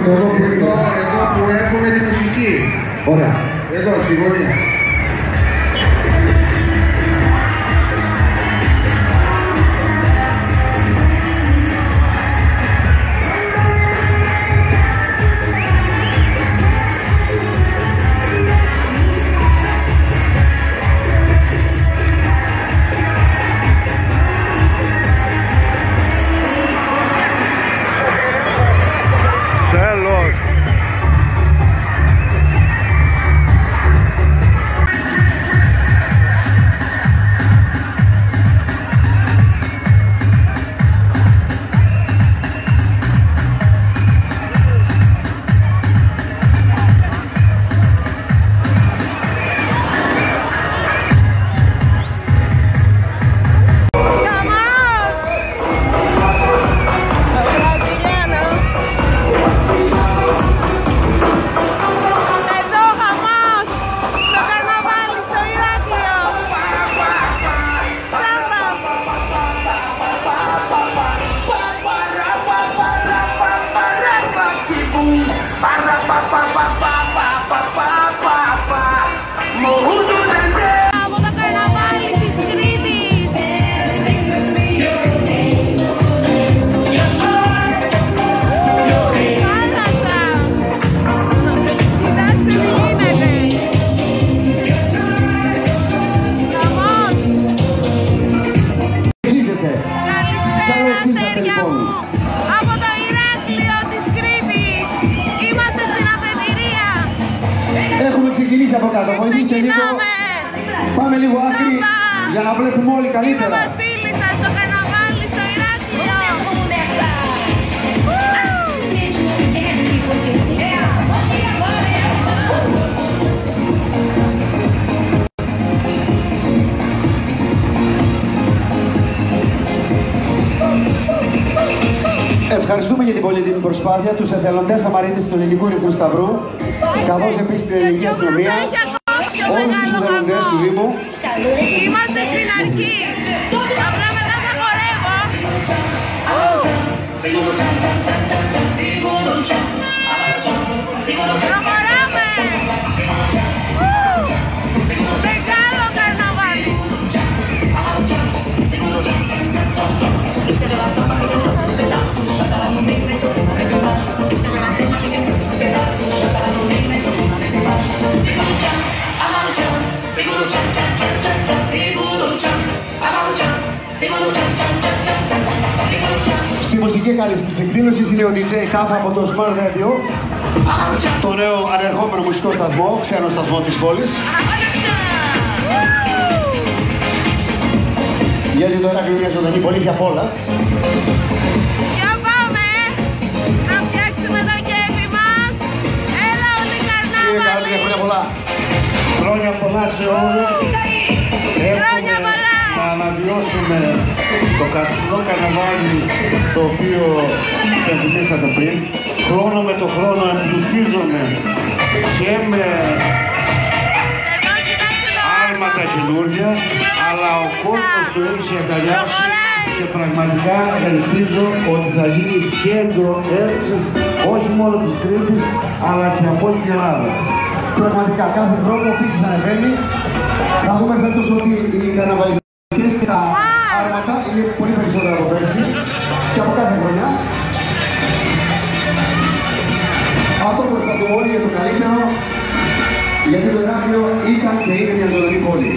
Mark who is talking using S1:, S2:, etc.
S1: Εδώ που έχουμε τη μουσική.
S2: Ωραία.
S1: Εδώ, στη γωνία.
S2: Από κάτω, βοηθήστε λίγο. Πάμε λίγο άκρη για να βλέπουμε όλοι καλύτερα.
S3: Είμαι Βασίλισσα στο καρναβάλι στο Ηράκλειο.
S2: Ευχαριστούμε για την πολύτιμη προσπάθεια τους εθελοντές αμαρίτες του Ελληνικού Ερυθρού Σταυρού, καθώς επίσης την Ελληνική Αστυνομία, όλους τους εθελοντές του Δήμου.
S3: Είμαστε στην αρχή. Απλά μετά θα χορεύω. Προχωράμε. Μεγάλο καρναβάλι.
S2: Στη μουσική κάλυψη της εκδήλωσης είναι ο DJ Κάφα από το Smart Radio, το νέο ανερχόμενο μουσικό σταθμό, ξένο σταθμό της πόλης. Γιατί το Ηράκλειο είναι ζωντανή πολύ για πολλά.
S3: Για πάμε να φτιάξουμε το κέφι μας. Έλα όλοι καρνάβαλοι.
S2: Χρόνια πολλά. Χρόνια πολλά σε όλους.
S3: Χρόνια πολλά.
S1: Να αναβιώσουμε το καστρό καρναβάλι το οποίο υπενθυμίσατε πριν. Χρόνο με το χρόνο εμπλουτίζομαι και με άρματα καινούργια, αλλά ο κόσμος το έχει αγκαλιάσει και πραγματικά ελπίζω ότι θα γίνει κέντρο έλξης όχι μόνο της Κρήτης, αλλά και από όλη την Ελλάδα.
S2: Πραγματικά κάθε χρόνο ο πύχης ανεβαίνει. Θα δούμε φέτος ότι οι καρναβαλιστικές και τα άρματα είναι πολύ περισσότερα από πέρσι και από κάθε χρονιά. Αυτό προσπαθούμε όλοι για το καλύτερο, γιατί το Ηράκλειο ήταν και είναι μια ζωντανή πόλη.